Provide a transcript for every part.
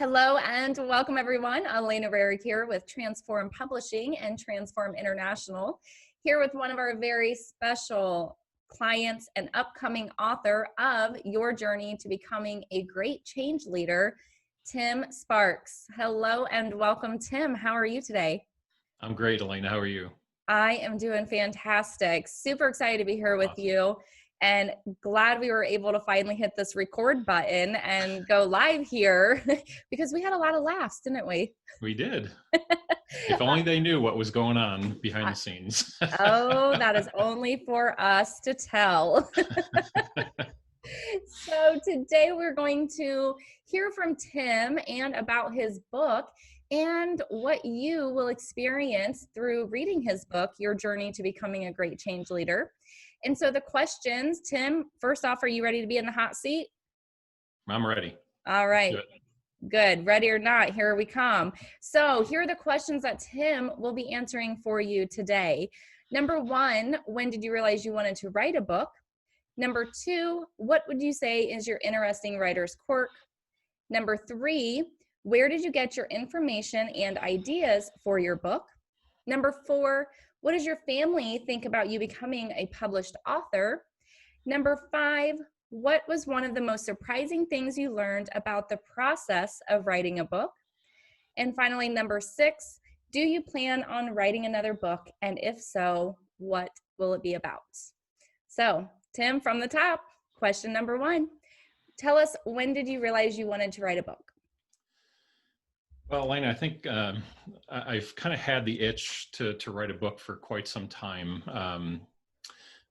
Hello and welcome everyone. Elena Rarick here with Transform Publishing and Transform International, here with one of our very special clients and upcoming author of Your Journey to Becoming a Great Change Leader, Tim Sparks. Hello and welcome, Tim. How are you today? I'm great, Elena. How are you? I am doing fantastic. Super excited to be here with you. And glad we were able to finally hit this record button and go live here because we had a lot of laughs, didn't we? We did. If only they knew what was going on behind the scenes. Oh, that is only for us to tell. So today we're going to hear from Tim and about his book and what you will experience through reading his book, Your Journey to Becoming a Great Change Leader. And so the questions, Tim, first off, are you ready to be in the hot seat? I'm ready. All right. Good. Ready or not, here we come. So here are the questions that Tim will be answering for you today. Number one, when did you realize you wanted to write a book? Number two, what would you say is your interesting writer's quirk? Number three, where did you get your information and ideas for your book? Number four, what does your family think about you becoming a published author? Number five, what was one of the most surprising things you learned about the process of writing a book? And finally, number six, do you plan on writing another book? And if so, what will it be about? So, Tim, from the top, question number one, tell us, when did you realize you wanted to write a book? Well, Elena, I think I've kind of had the itch to write a book for quite some time,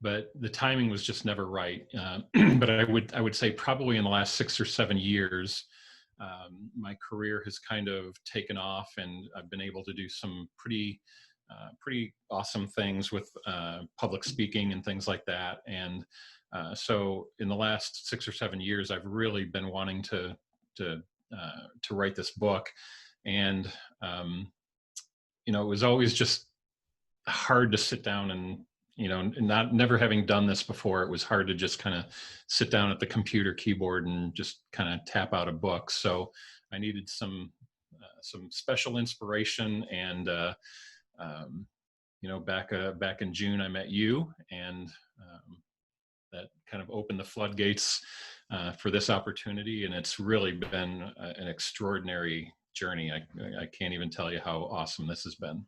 but the timing was just never right. But I would say probably in the last 6 or 7 years, my career has kind of taken off, and I've been able to do some pretty awesome things with public speaking and things like that. And so in the last 6 or 7 years, I've really been wanting to write this book. And, it was always just hard to sit down and, never having done this before, it was hard to just kind of sit down at the computer keyboard and just kind of tap out a book. So I needed some special inspiration. And, back in June, I met you, and that kind of opened the floodgates for this opportunity. And it's really been an extraordinary journey. I can't even tell you how awesome this has been.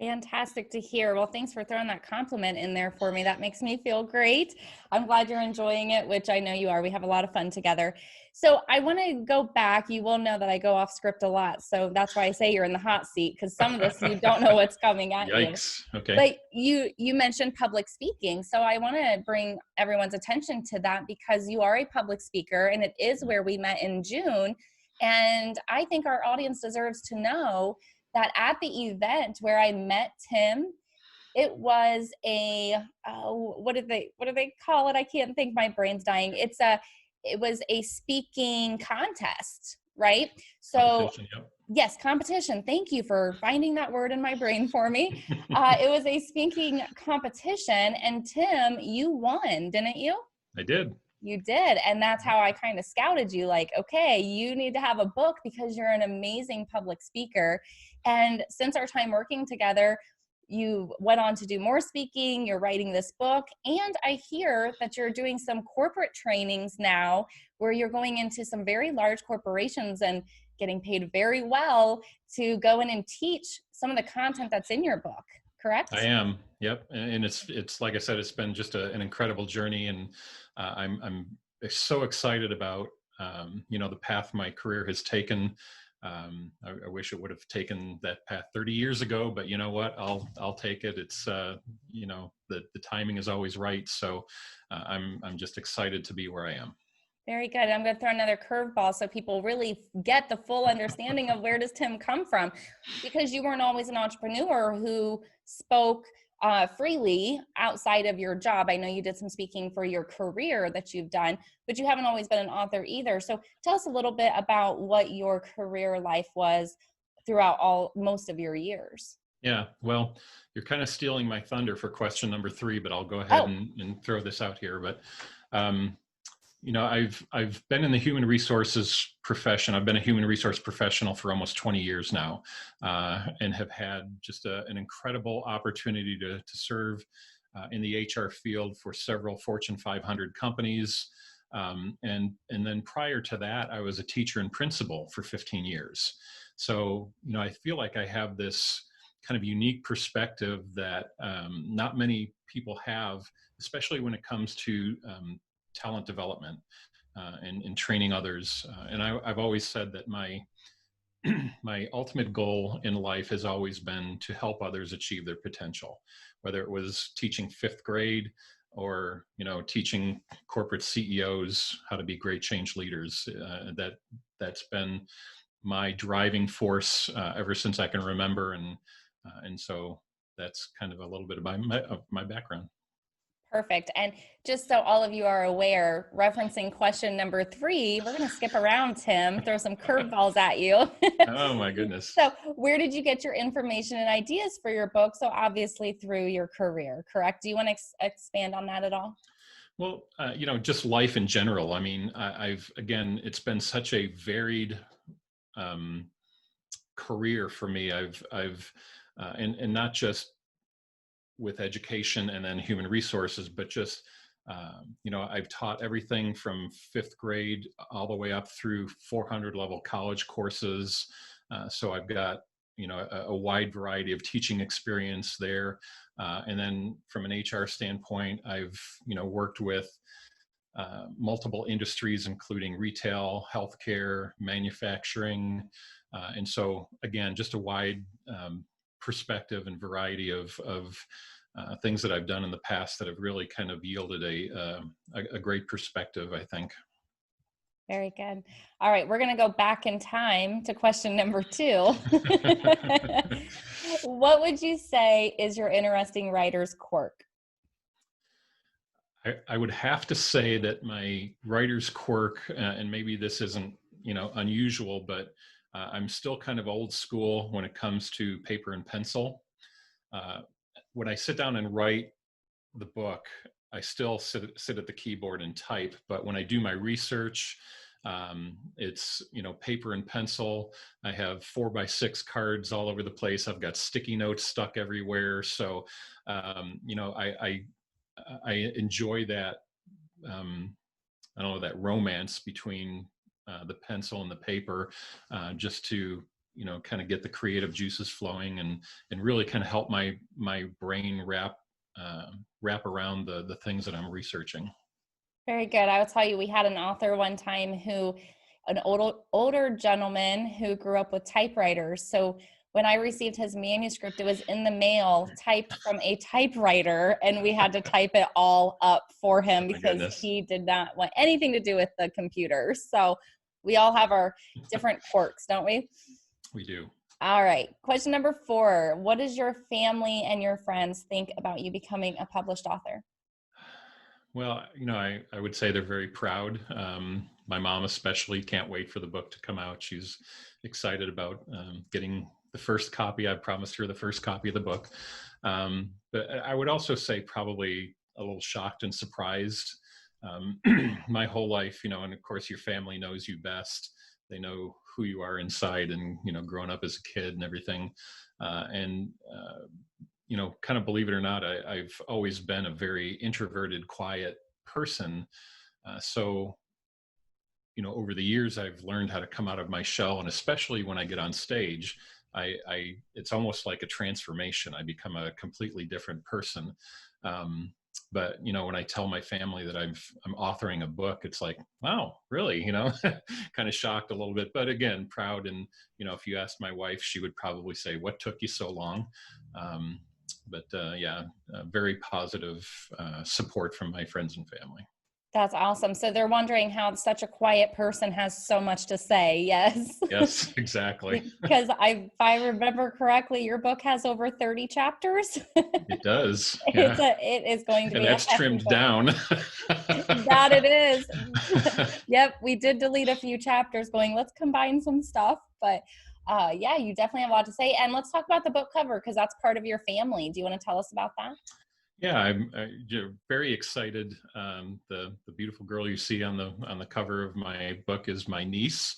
Fantastic to hear. Well, thanks for throwing that compliment in there for me. That makes me feel great. I'm glad you're enjoying it, which I know you are. We have a lot of fun together. So I want to go back. You will know that I go off script a lot. So that's why I say you're in the hot seat, because some of this you don't know what's coming at Yikes. you. Okay. But you mentioned public speaking. So I want to bring everyone's attention to that, because you are a public speaker, and it is where we met in June. And I think our audience deserves to know that at the event where I met Tim, it was a what do they call it? I can't think. My brain's dying. It was a speaking contest, right? So yep. Yes, competition. Thank you for finding that word in my brain for me. It was a speaking competition, and Tim, you won, didn't you? I did. You did. And that's how I kind of scouted you, like, okay, you need to have a book because you're an amazing public speaker. And since our time working together, you went on to do more speaking, you're writing this book, and I hear that you're doing some corporate trainings now where you're going into some very large corporations and getting paid very well to go in and teach some of the content that's in your book, correct? I am. Yep. And it's like I said, it's been just an incredible journey, and I'm so excited about the path my career has taken. I wish it would have taken that path 30 years ago, but you know what? I'll take it. It's the timing is always right. So I'm just excited to be where I am. Very good. I'm going to throw another curveball so people really get the full understanding of where does Tim come from, because you weren't always an entrepreneur who spoke freely outside of your job. I know you did some speaking for your career that you've done, but you haven't always been an author either. So tell us a little bit about what your career life was throughout most of your years. Yeah, well, you're kind of stealing my thunder for question number 3, but I'll go ahead and throw this out here. But I've been in the human resources profession. I've been a human resource professional for almost 20 years now, and have had just an incredible opportunity to serve in the HR field for several Fortune 500 companies. And then prior to that, I was a teacher and principal for 15 years. So, I feel like I have this kind of unique perspective that not many people have, especially when it comes to talent development and training others. And I've always said that my my ultimate goal in life has always been to help others achieve their potential, whether it was teaching fifth grade or teaching corporate CEOs how to be great change leaders. That's been my driving force ever since I can remember, and so that's kind of a little bit of my background. Perfect. And just so all of you are aware, referencing question number 3, we're going to skip around, Tim, throw some curveballs at you. Oh my goodness. So where did you get your information and ideas for your book? So obviously through your career, correct? Do you want to expand on that at all? Well, just life in general. I mean, again, it's been such a varied career for me. And not just with education and then human resources, but just, I've taught everything from fifth grade all the way up through 400 level college courses. So I've got, a wide variety of teaching experience there. And then from an HR standpoint, I've, worked with multiple industries, including retail, healthcare, manufacturing. And so again, just a wide perspective and variety of things that I've done in the past that have really kind of yielded a great perspective, I think. Very good. All right, we're going to go back in time to question number 2. What would you say is your interesting writer's quirk? I would have to say that my writer's quirk, and maybe this isn't, unusual, but I'm still kind of old school when it comes to paper and pencil. When I sit down and write the book, I still sit at the keyboard and type. But when I do my research, it's paper and pencil. I have 4x6 cards all over the place. I've got sticky notes stuck everywhere. So I enjoy that. I don't know, that romance between the pencil and the paper, just to kind of get the creative juices flowing and really kind of help my brain wrap around the things that I'm researching. Very good. I will tell you, we had an author one time an older gentleman who grew up with typewriters. So when I received his manuscript, it was in the mail, typed from a typewriter, and we had to type it all up for him because he did not want anything to do with the computer. So we all have our different quirks, don't we? We do. All right. Question number 4. What does your family and your friends think about you becoming a published author? Well, I would say they're very proud. My mom especially can't wait for the book to come out. She's excited about getting the first copy. I promised her the first copy of the book. But I would also say probably a little shocked and surprised. My whole life, and of course your family knows you best. They know who you are inside and, growing up as a kid and everything. Kind of believe it or not, I've always been a very introverted, quiet person. So, over the years, I've learned how to come out of my shell. And especially when I get on stage, it's almost like a transformation. I become a completely different person. But when I tell my family that I'm authoring a book, it's like, wow, really? Kind of shocked a little bit, but again, proud. And if you asked my wife, she would probably say, "What took you so long?" But very positive support from my friends and family. That's awesome. So they're wondering how such a quiet person has so much to say. Yes. Yes, exactly. Because if I remember correctly, your book has over 30 chapters. It does. Yeah. It is going to be. And that's trimmed down. That it is. Yep. We did delete a few chapters going, let's combine some stuff. But yeah, you definitely have a lot to say. And let's talk about the book cover because that's part of your family. Do you want to tell us about that? Yeah, very excited. The beautiful girl you see on the cover of my book is my niece,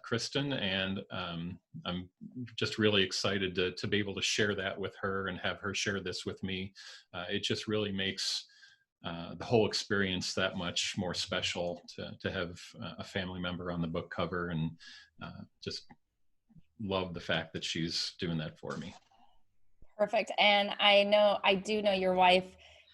Kristen, and I'm just really excited to be able to share that with her and have her share this with me. It just really makes the whole experience that much more special to have a family member on the book cover, and just love the fact that she's doing that for me. Perfect. And I do know your wife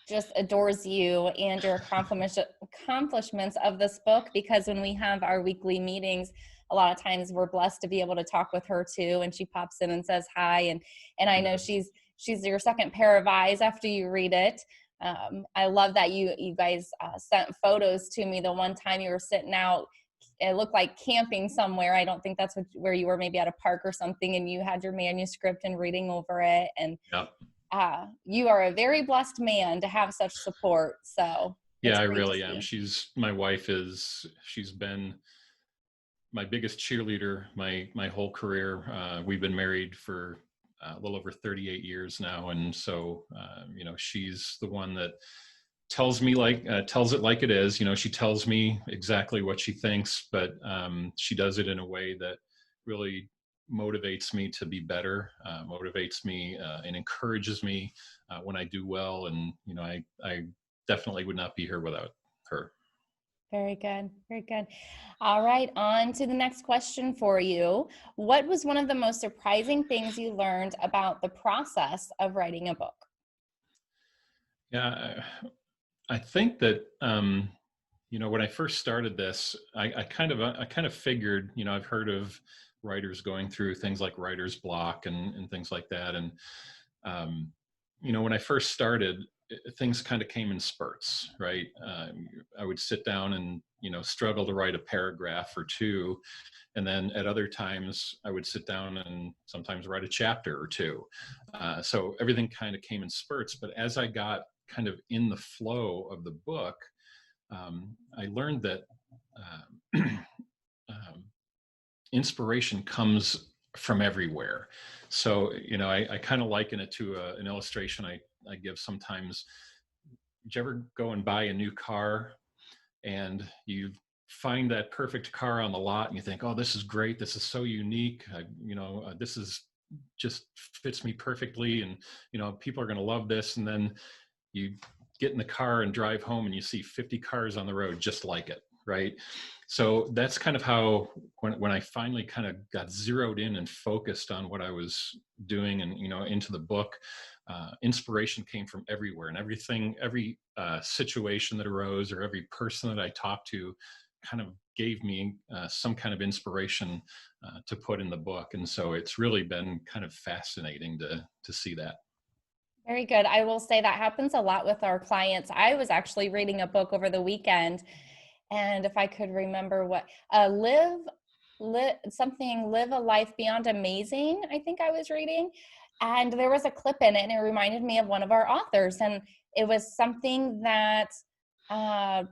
just adores you and your accomplishments of this book, because when we have our weekly meetings, a lot of times we're blessed to be able to talk with her too. And she pops in and says hi. And I know she's your second pair of eyes after you read it. I love that you guys sent photos to me the one time you were sitting out. It looked like camping somewhere. I don't think that's where you were, maybe at a park or something, and you had your manuscript and reading over it. And Yep. You are a very blessed man to have such support. So Yeah, it's I great to really am. see. My wife she's been my biggest cheerleader my whole career. We've been married for a little over 38 years now, and so she's the one that tells me tells it like it is. She tells me exactly what she thinks, but she does it in a way that really motivates me to be better, motivates me and encourages me when I do well. And I definitely would not be here without her. Very good. Very good. All right. On to the next question for you. What was one of the most surprising things you learned about the process of writing a book? Yeah, I think that when I first started this, I kind of figured, I've heard of writers going through things like writer's block and things like that. And when I first started, things kind of came in spurts, right? I would sit down and struggle to write a paragraph or two, and then at other times I would sit down and sometimes write a chapter or two. So everything kind of came in spurts. But as I got kind of in the flow of the book, I learned that um, inspiration comes from everywhere. So, I kind of liken it to an illustration I give sometimes. Did you ever go and buy a new car and you find that perfect car on the lot and you think, oh, this is great. This is so unique. This is just fits me perfectly. And, people are going to love this. And then you get in the car and drive home and you see 50 cars on the road just like it, right? So that's kind of how when I finally kind of got zeroed in and focused on what I was doing and into the book, inspiration came from everywhere, and every situation that arose or every person that I talked to kind of gave me some kind of inspiration to put in the book. And so it's really been kind of fascinating to see that. Very good. I will say that happens a lot with our clients. I was actually reading a book over the weekend, and if I could remember what, live a life beyond amazing, I think I was reading, and there was a clip in it, and it reminded me of one of our authors, and it was something that uh,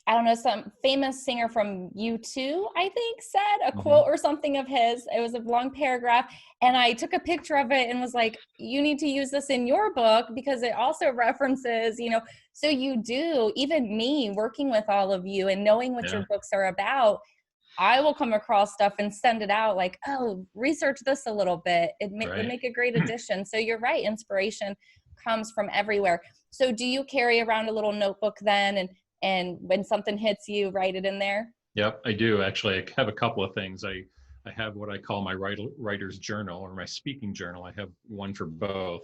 I don't know, some famous singer from U2, I think, said a Mm-hmm. quote or something of his. It was a long paragraph. And I took a picture of it and was like, you need to use this in your book, because it also references, so you do, even me working with all of you and knowing what your Yeah. books are about, I will come across stuff and send it out like, oh, research this a little bit. Would Right. make a great addition. So you're right. Inspiration comes from everywhere. So do you carry around a little notebook then, and when something hits you, write it in there? Yep, I do actually. I have a couple of things. I have what I call my writer's journal or my speaking journal. I have one for both.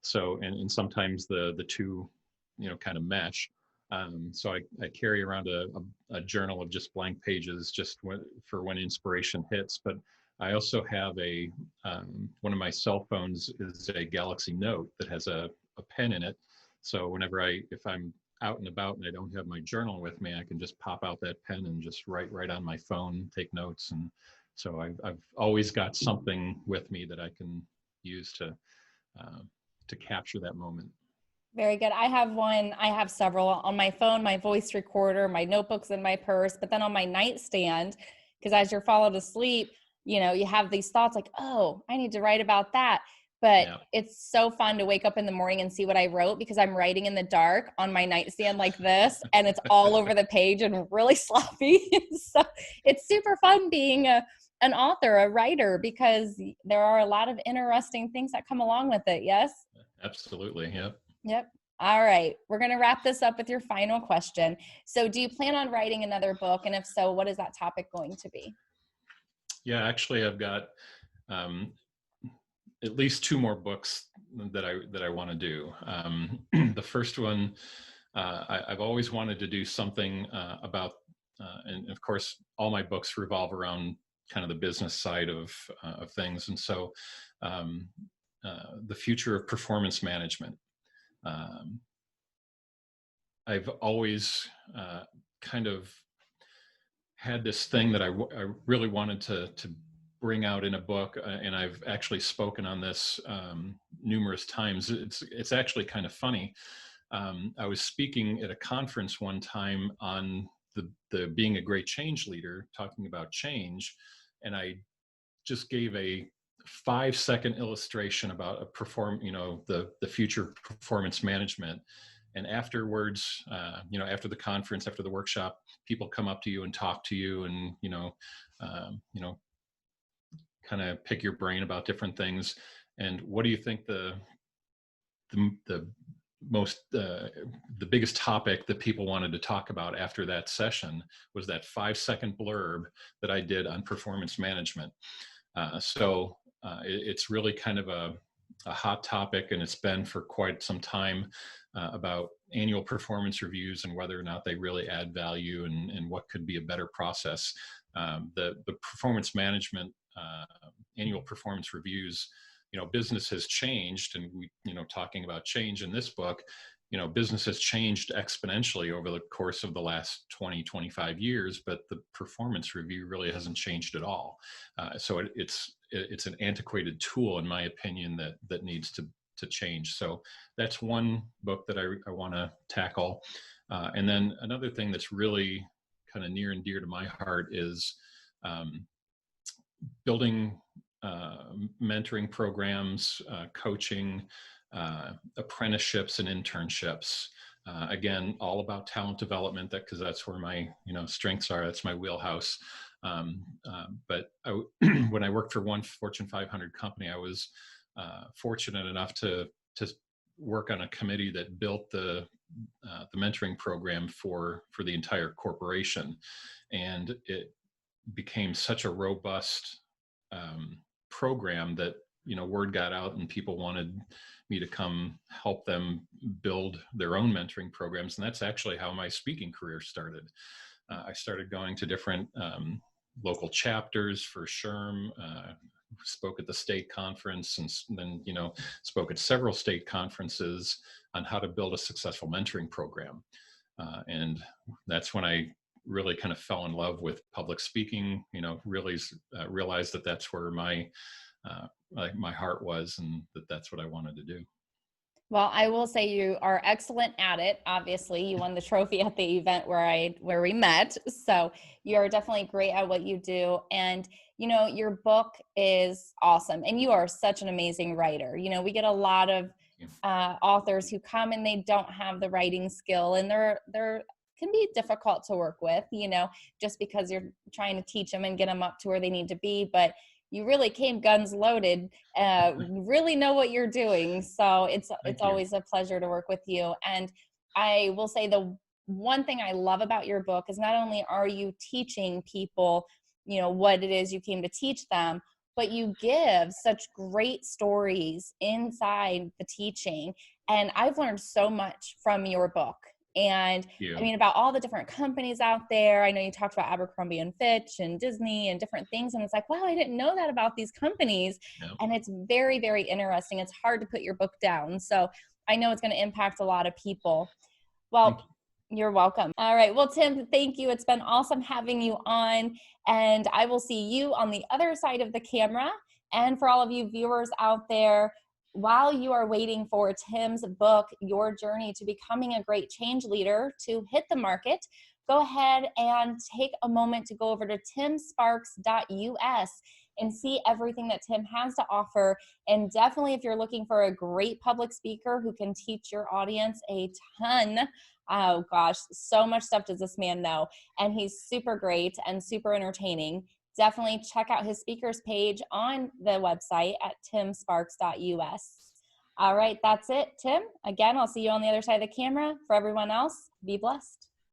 So and sometimes the two, kind of mesh. So I carry around a journal of just blank pages, just for when inspiration hits. But I also have one of my cell phones is a Galaxy Note that has a pen in it. So whenever if I'm out and about and I don't have my journal with me, I can just pop out that pen and just write right on my phone, take notes. And so I've always got something with me that I can use uh, to capture that moment. Very good. I have several on my phone, my voice recorder, my notebooks in my purse, but then on my nightstand, because as you're falling asleep, you have these thoughts like, oh, I need to write about that. but Yeah. it's so fun to wake up in the morning and see what I wrote, because I'm writing in the dark on my nightstand like this, and it's all over the page and really sloppy. So it's super fun being an author, a writer, because there are a lot of interesting things that come along with it. Yes? Absolutely. Yep. Yep. All right. We're going to wrap this up with your final question. So, do you plan on writing another book? And if so, what is that topic going to be? Yeah, actually, I've got um, at least two more books that I want to do. The first one, I've always wanted to do something about, and of course, all my books revolve around kind of the business side of things, and so um, the future of performance management. Um, I've always kind of had this thing that I really wanted to bring out in a book, and I've actually spoken on this numerous times. It's actually kind of funny. I was speaking at a conference one time on the being a great change leader, talking about change, and I just gave a 5-second illustration about the future performance management. And afterwards, after the conference, after the workshop, people come up to you and talk to you, and um, you know kind of pick your brain about different things. And what do you think the most the biggest topic that people wanted to talk about after that session was that 5-second blurb that I did on performance management. It's really kind of a hot topic, and it's been for quite some time, about annual performance reviews and whether or not they really add value, and what could be a better process. The performance management annual performance reviews, business has changed, and talking about change in this book, business has changed exponentially over the course of the last 20-25 years, but the performance review really hasn't changed at all. It's an antiquated tool, in my opinion, that needs to change. So that's one book that I want to tackle. And then another thing that's really kind of near and dear to my heart is building mentoring programs, coaching, apprenticeships, and internships. Again, all about talent development, because that's where my strengths are. That's my wheelhouse. But when I worked for one Fortune 500 company, I was fortunate enough to work on a committee that built the mentoring program for the entire corporation, and it became such a robust program that word got out, and people wanted me to come help them build their own mentoring programs. And that's actually how my speaking career started. I started going to different local chapters for SHRM, spoke at the state conference, and then spoke at several state conferences on how to build a successful mentoring program. And that's when I really kind of fell in love with public speaking, really realized that that's where my heart was, and that's what I wanted to do. Well, I will say you are excellent at it. Obviously, you won the trophy at the event where we met. So you are definitely great at what you do. And, your book is awesome. And you are such an amazing writer. We get a lot of authors who come and they don't have the writing skill, and they're can be difficult to work with, just because you're trying to teach them and get them up to where they need to be. But you really came guns loaded, really know what you're doing. So it's always a pleasure to work with you. And I will say the one thing I love about your book is not only are you teaching people, what it is you came to teach them, but you give such great stories inside the teaching. And I've learned so much from your book. And I mean, about all the different companies out there. I know you talked about Abercrombie and Fitch and Disney and different things. And it's like, wow, I didn't know that about these companies. Yeah. And it's very, very interesting. It's hard to put your book down. So I know it's going to impact a lot of people. Well, you're welcome. All right. Well, Tim, thank you. It's been awesome having you on. And I will see you on the other side of the camera. And for all of you viewers out there, while you are waiting for Tim's book, Your Journey to Becoming a Great Change Leader, to hit the market, go ahead and take a moment to go over to timsparks.us and see everything that Tim has to offer. And definitely, if you're looking for a great public speaker who can teach your audience a ton, oh gosh, so much stuff does this man know. And he's super great and super entertaining. Definitely check out his speakers page on the website at timsparks.us. All right, that's it, Tim. Again, I'll see you on the other side of the camera. For everyone else, be blessed.